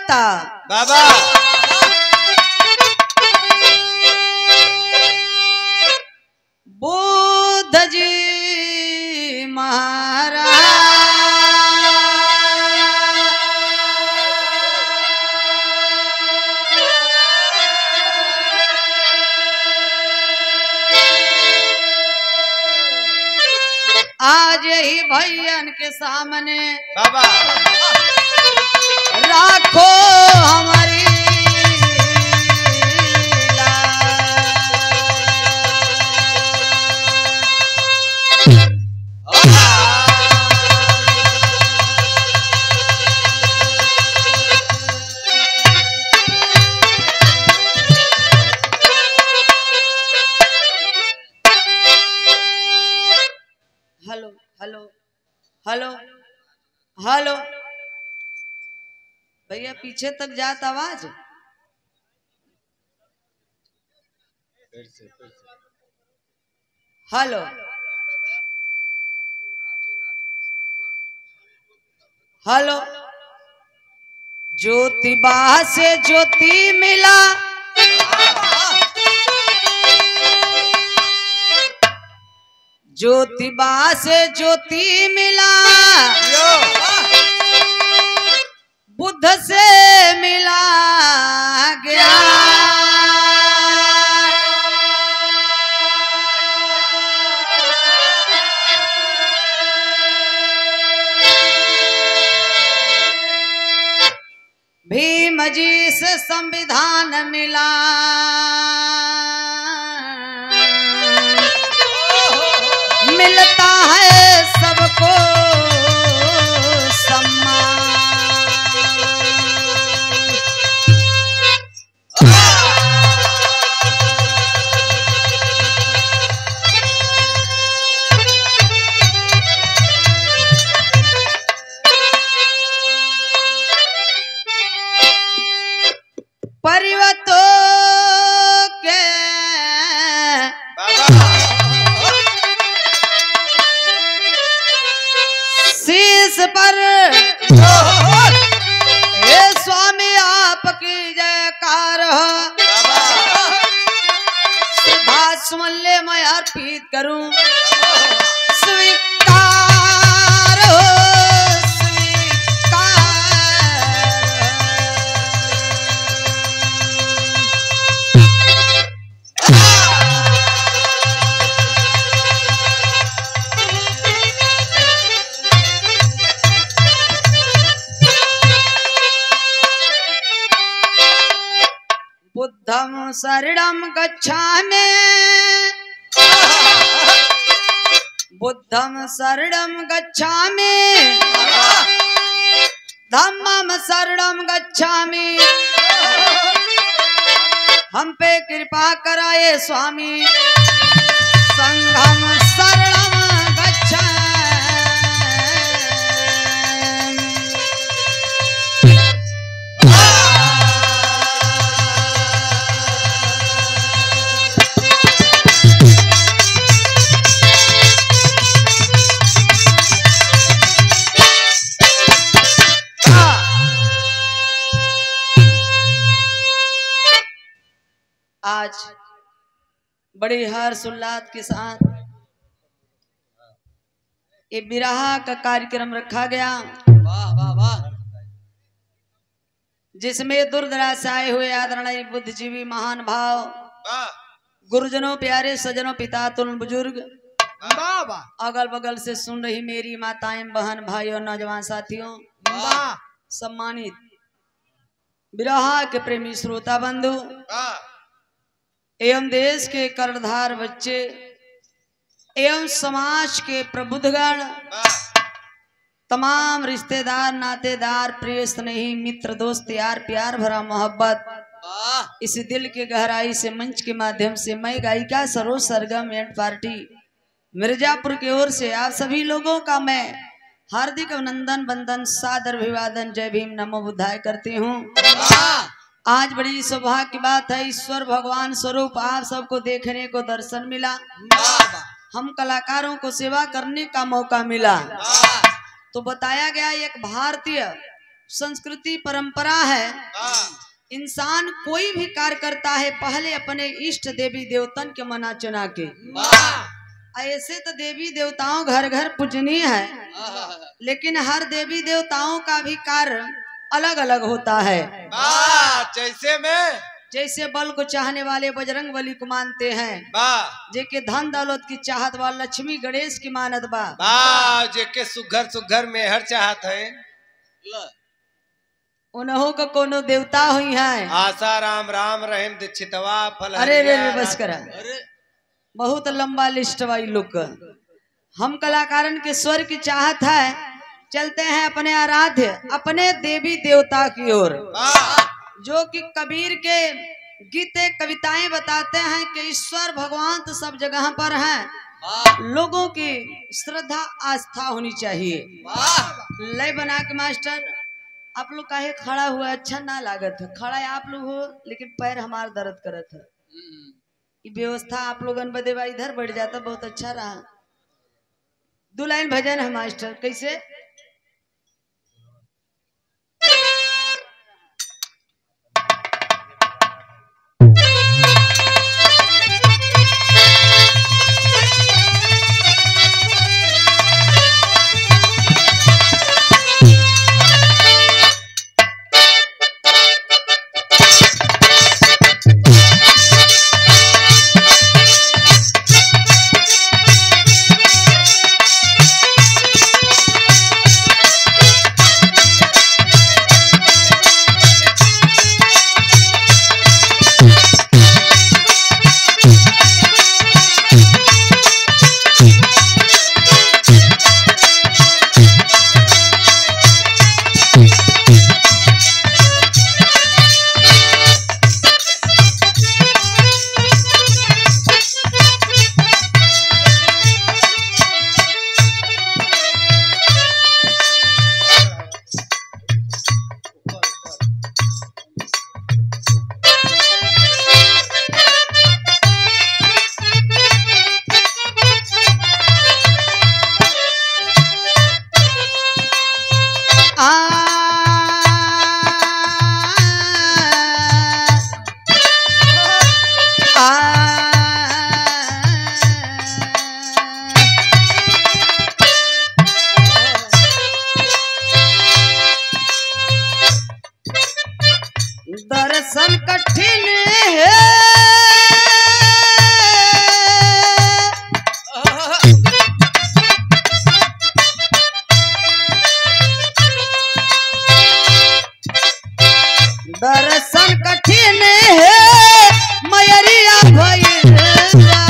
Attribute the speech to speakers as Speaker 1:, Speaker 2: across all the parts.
Speaker 1: जाता
Speaker 2: बाबा
Speaker 1: बुद्ध जी महाराज आज ही भैयन के सामने
Speaker 2: बाबा
Speaker 1: राखो हमारी हेलो हेलो हेलो हेलो भैया पीछे तक जात आवाज हेलो हेलो ज्योतिबा से ज्योति मिला ज्योतिबा से ज्योति मिला बुद्ध से मिला गया भीम जी से संविधान मिला मिलता है सबको सम्मान परिवर्तों के शीश पर हे स्वामी आपकी जयकार सुधा सुमल्य मैं अर्पित करूं स्वीकार हो बुद्धं शरणं गच्छामि बुद्धं शरणं गच्छामि धम्मं शरणं गच्छामि हम पे कृपा कराए स्वामी संघं शरणं गच्छामि आज बड़ी हर्ष उल्लास के साथ ये विराह का कार्यक्रम रखा गया।
Speaker 2: वाह वाह वाह
Speaker 1: जिसमें दूरदराज से आए हुए आदरणीय बुद्धिजीवी महान भाव
Speaker 2: वाह
Speaker 1: गुरुजनों प्यारे सजनों पिता तुल्य बुजुर्ग
Speaker 2: वाह वाह
Speaker 1: अगल बगल से सुन रही मेरी माताएं बहन भाइयों नौजवान साथियों
Speaker 2: वाह
Speaker 1: सम्मानित विराह के प्रेमी श्रोता बंधु
Speaker 2: वाह
Speaker 1: एवं देश के कर्णधार बच्चे एवं समाज के प्रबुद्धगण तमाम रिश्तेदार नातेदार प्रिय स्नेही मित्र दोस्त यार प्यार भरा मोहब्बत इस दिल के गहराई से मंच के माध्यम से मैं गायिका सरोज सरगम एंड पार्टी मिर्जापुर की ओर से आप सभी लोगों का मैं हार्दिक अभिनंदन बंदन सादर अभिवादन जय भीम नमो बुद्धाय करती हूँ। आज बड़ी सौभाग्य की बात है, ईश्वर भगवान स्वरूप आप सबको देखने को दर्शन मिला, हम कलाकारों को सेवा करने का मौका मिला। तो बताया गया एक भारतीय संस्कृति परंपरा है। इंसान कोई भी कार्य करता है पहले अपने इष्ट देवी देवतन के मना चुना के। ऐसे तो देवी देवताओं घर घर पूजनीय है, लेकिन हर देवी देवताओं का भी कार्य अलग अलग होता है। जैसे बल को चाहने वाले बजरंग बली को मानते हैं, जेके धन दौलत की चाहत वाला लक्ष्मी गणेश की मानत बा,
Speaker 2: जेके सुघर सुघर में हर चाहत है
Speaker 1: उन्हों का कोनो देवता हुई है।
Speaker 2: आशा राम राम रहीम दीक्षितवा फल।
Speaker 1: अरे रे बस करा, बहुत लंबा लिस्ट वाली लोग। हम कलाकारन के स्वर की चाहत है, चलते हैं अपने आराध्य अपने देवी देवता की ओर, जो कि कबीर के गीते कविताएं बताते हैं कि ईश्वर भगवान तो सब जगह पर हैं, लोगों की श्रद्धा आस्था होनी चाहिए। लय बना के मास्टर आप लोग काहे खड़ा हुआ, अच्छा ना लागत है। खड़ा है आप लोग हो, लेकिन पैर हमार दर्द करत है। ये व्यवस्था आप लोगन बदे बा इधर बढ़ जाता, बहुत अच्छा रहा। 2 लाइन भजन है मास्टर, कैसे? दर्शन कठिन है, दर्शन कठिन है मयरिया भइल बा।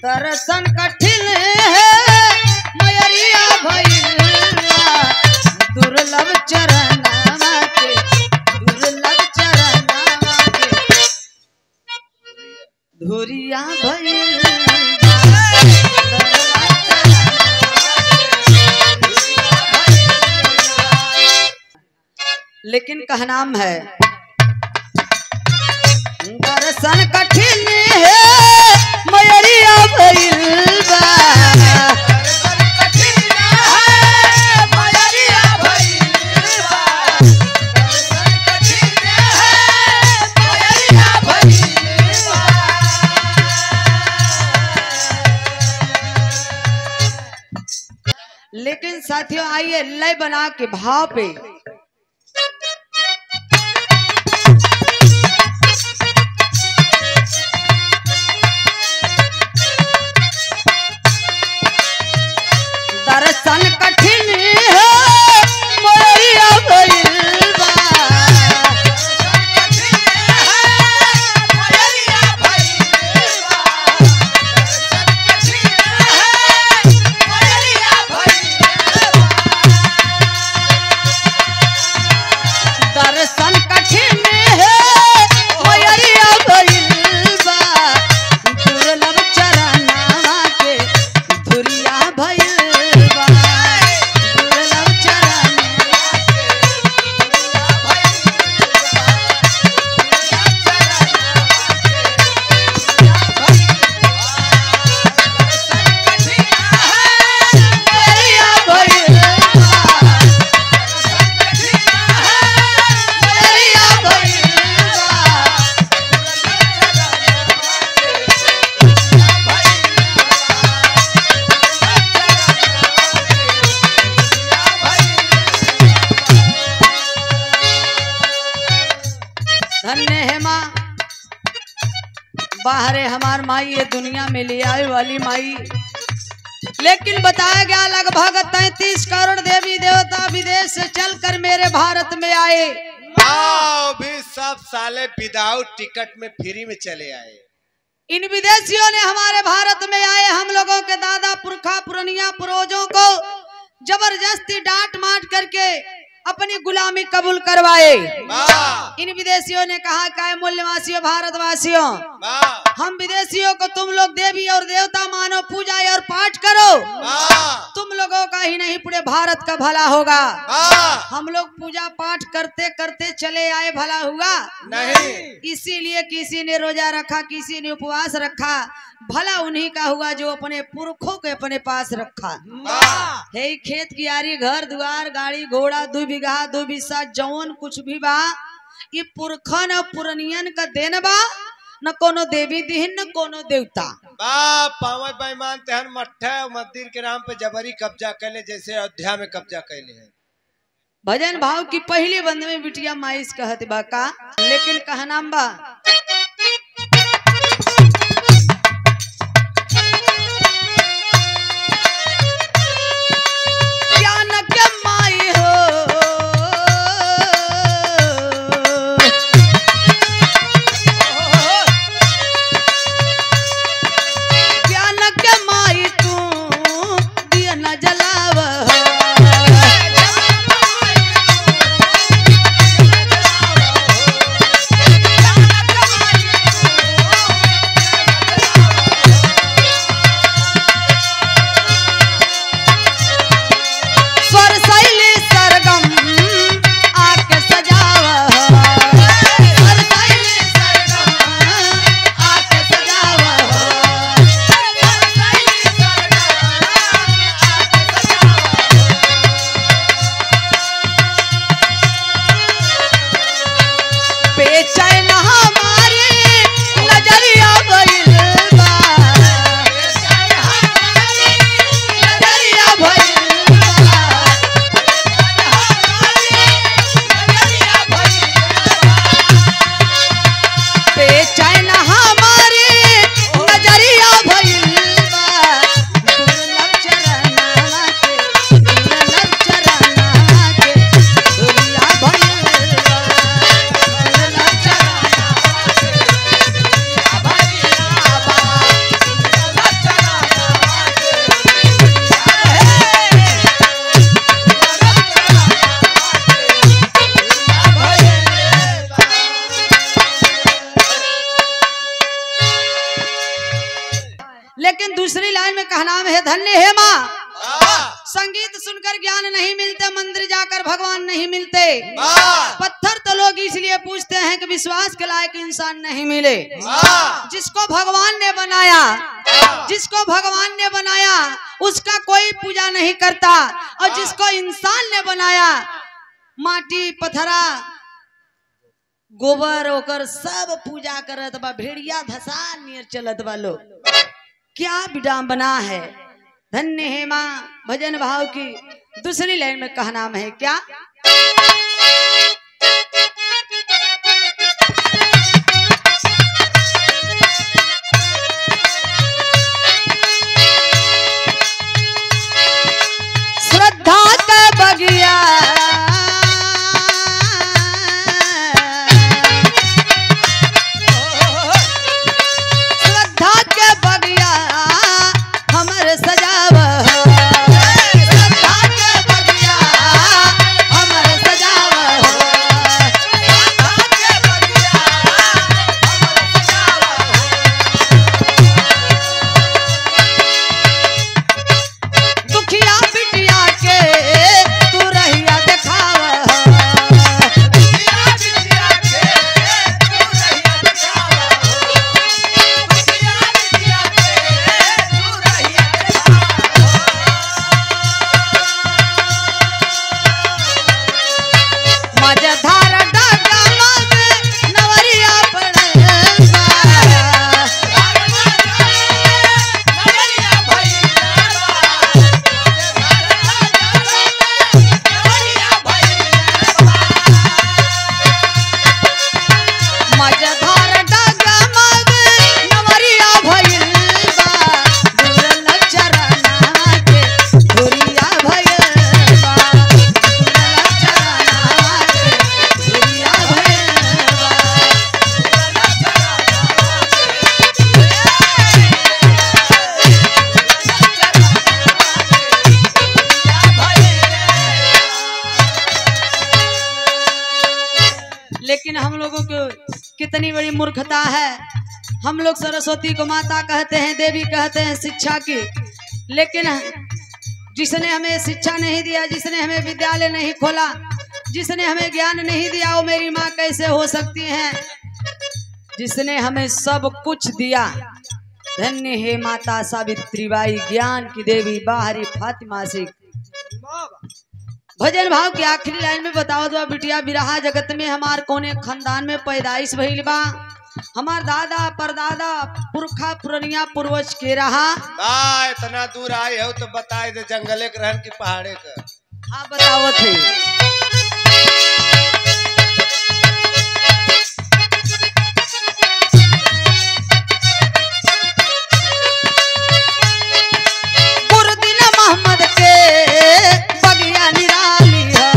Speaker 1: दर्शन कठिन है मयरिया भइल बा। दुर्लभ चरणवा के, दुर्लभ चरणवा के धुरिया भइल बा। लेकिन कहनाम है दर्शन कठिन है मयरिया भइल बा। लेकिन साथियों आइए लय बना के भाव पे दर्शन कठिन है मयरिया भइल बा। बाहरे हमार माई ये दुनिया में ले आए वाली माई। लेकिन बताया गया लगभग 33 करोड़ देवी देवता विदेश से चलकर मेरे भारत में आए।
Speaker 2: भी सब साले विदाउट टिकट में फ्री में चले आए।
Speaker 1: इन विदेशियों ने हमारे भारत में आए हम लोगों के दादा पुरखा पुरनिया पूर्वजों को जबरदस्ती डांट माट करके अपनी गुलामी कबूल करवाए। इन विदेशियों ने कहा क्या मूल्यवासियों भारतवासियों, हम विदेशियों को तुम लोग देवी और देवता मानो, पूजा और पाठ करो, तुम लोगों का ही नहीं पूरे भारत का भला होगा। हम लोग पूजा पाठ करते करते चले आए, भला हुआ नहीं। इसीलिए किसी ने रोजा रखा, किसी ने उपवास रखा, भला उन्हीं का हुआ जो अपने पुरखों के अपने पास रखा है। खेत कियारी घर द्वार गाड़ी घोड़ा 2 बीघा 2 बिस्सा जौन कुछ भी बा, ये पुरखन और पुरनियन का देन बा, न कोनो देवी दिहिन न कोनो देवता।
Speaker 2: पावन बेईमान तेहन मठा मंदिर के नाम पे जबरी कब्जा कैले, जैसे अयोध्या में कब्जा कैले हैं।
Speaker 1: भजन भाव की पहली बंद में बिटिया माइस कहत बा का, लेकिन कहनाम बा लेकिन दूसरी लाइन में कहना है धन्य है माँ, संगीत सुनकर ज्ञान नहीं मिलते, मंदिर जाकर भगवान नहीं मिलते, पत्थर तो लोग इसलिए पूछते हैं कि विश्वास के लायक इंसान नहीं मिले। जिसको भगवान ने बनाया, जिसको भगवान ने बनाया उसका कोई पूजा नहीं करता, और जिसको इंसान ने बनाया माटी पत्थरा गोबर ओकर सब पूजा करत बा, भेड़िया धसा नियर चलत बा लोग। क्या विडंबना है। धन्य है माँ। भजन भाव की दूसरी लाइन में कहना है क्या, श्रद्धा का बगिया लेकिन हम लोगों को कितनी बड़ी मूर्खता है। हम लोग सरस्वती को माता कहते हैं, देवी कहते हैं शिक्षा की, लेकिन जिसने हमें शिक्षा नहीं दिया, जिसने हमें विद्यालय नहीं खोला, जिसने हमें ज्ञान नहीं दिया, वो मेरी माँ कैसे हो सकती हैं? जिसने हमें सब कुछ दिया, धन्य है माता सावित्रीबाई, ज्ञान की देवी बाहरी फातिमा से। भजन भाव की आखिरी लाइन में बताओ तो बिटिया, बिरहा जगत में हमार कोने खानदान में पैदाइश भइल बा, हमार दादा परदादा पुरखा पुरनिया पूर्वज के रहा।
Speaker 2: इतना दूर आए हो तो बताए दे, जंगले के रहन की पहाड़े का।
Speaker 1: हाँ बताओ थे। गुरुदिन मोहम्मद के बगिया निराली है,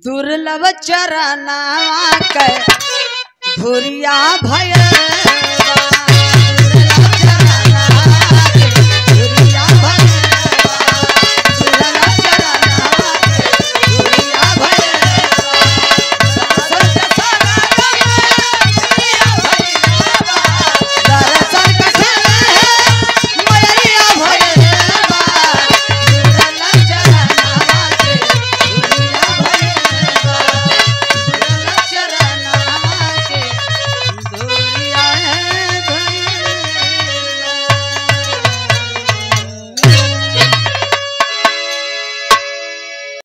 Speaker 1: दुर्लभ चरणवा के धुरिया भय